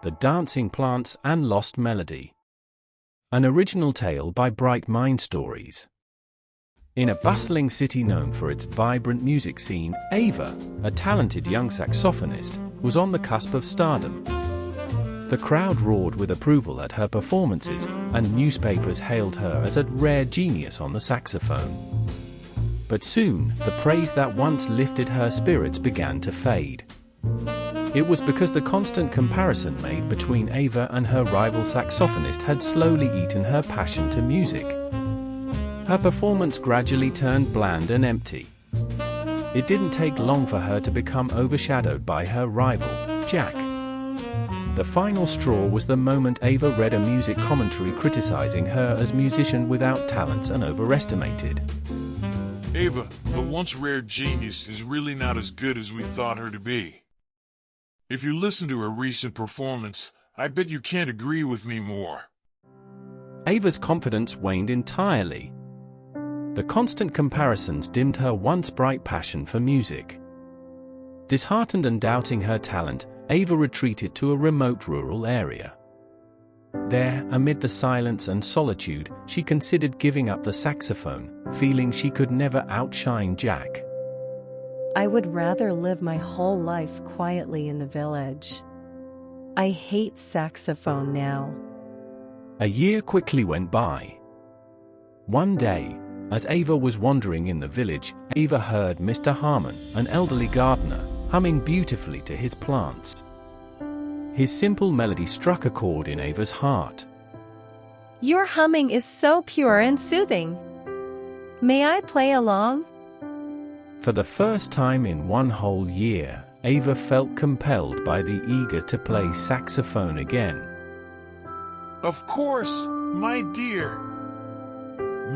The Dancing Plants and Lost Melody. An original tale by BrightMind Stories. In a bustling city known for its vibrant music scene, Ava, a talented young saxophonist, was on the cusp of stardom. The crowd roared with approval at her performances, and newspapers hailed her as a rare genius on the saxophone. But soon, the praise that once lifted her spirits began to fade. It was because the constant comparison made between Ava and her rival saxophonist had slowly eaten her passion to music. Her performance gradually turned bland and empty. It didn't take long for her to become overshadowed by her rival, Jack. The final straw was the moment Ava read a music commentary criticizing her as musician without talent and overestimated. Ava, the once rare genius, is really not as good as we thought her to be. If you listen to her recent performance, I bet you can't agree with me more. Ava's confidence waned entirely. The constant comparisons dimmed her once bright passion for music. Disheartened and doubting her talent, Ava retreated to a remote rural area. There, amid the silence and solitude, she considered giving up the saxophone, feeling she could never outshine Jack. I would rather live my whole life quietly in the village. I hate saxophone now. A year quickly went by. One day, as Ava was wandering in the village, Ava heard Mr. Harmon, an elderly gardener, humming beautifully to his plants. His simple melody struck a chord in Ava's heart. Your humming is so pure and soothing. May I play along? For the first time in one whole year, Ava felt compelled by the eager to play saxophone again. Of course, my dear.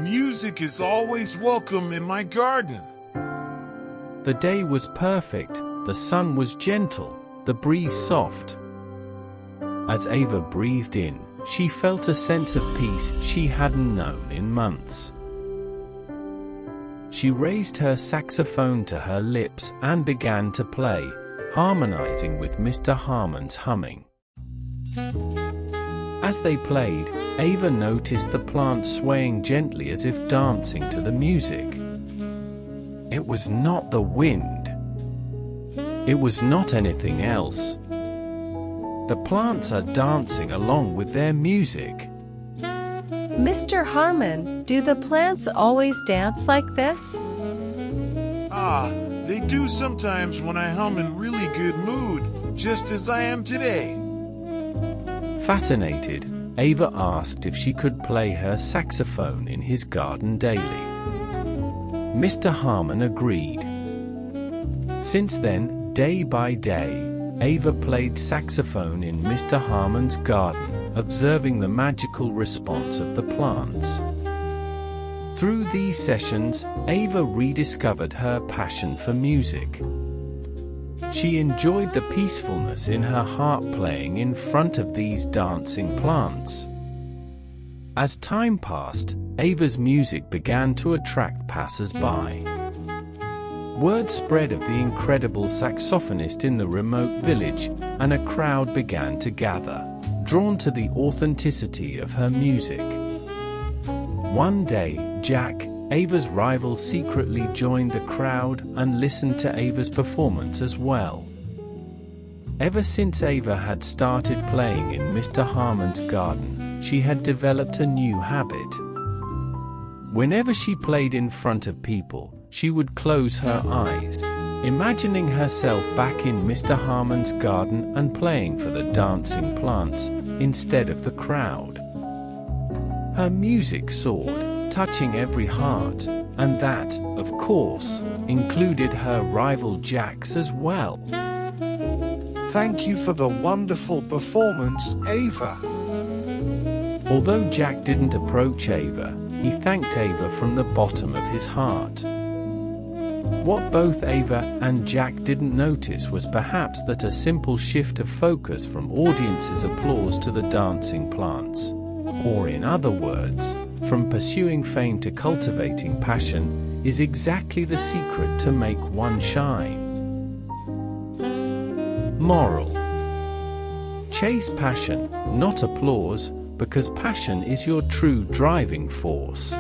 Music is always welcome in my garden. The day was perfect, the sun was gentle, the breeze soft. As Ava breathed in, she felt a sense of peace she hadn't known in months. She raised her saxophone to her lips and began to play, harmonizing with Mr. Harmon's humming. As they played, Ava noticed the plants swaying gently as if dancing to the music. It was not the wind. It was not anything else. The plants are dancing along with their music. Mr. Harmon, do the plants always dance like this? Ah, they do sometimes when I hum in really good mood, just as I am today. Fascinated, Ava asked if she could play her saxophone in his garden daily. Mr. Harmon agreed. Since then, day by day, Ava played saxophone in Mr. Harmon's garden, observing the magical response of the plants. Through these sessions, Ava rediscovered her passion for music. She enjoyed the peacefulness in her heart playing in front of these dancing plants. As time passed, Ava's music began to attract passers-by. Word spread of the incredible saxophonist in the remote village, and a crowd began to gather, drawn to the authenticity of her music. One day, Jack, Ava's rival, secretly joined the crowd and listened to Ava's performance as well. Ever since Ava had started playing in Mr. Harmon's garden, she had developed a new habit. Whenever she played in front of people, she would close her eyes, imagining herself back in Mr. Harmon's garden and playing for the dancing plants instead of the crowd. Her music soared, touching every heart, and that, of course, included her rival Jack's as well. Thank you for the wonderful performance, Ava. Although Jack didn't approach Ava, he thanked Ava from the bottom of his heart. What both Ava and Jack didn't notice was perhaps that a simple shift of focus from audience's applause to the dancing plants, or in other words, from pursuing fame to cultivating passion, is exactly the secret to make one shine. Moral: chase passion, not applause, because passion is your true driving force.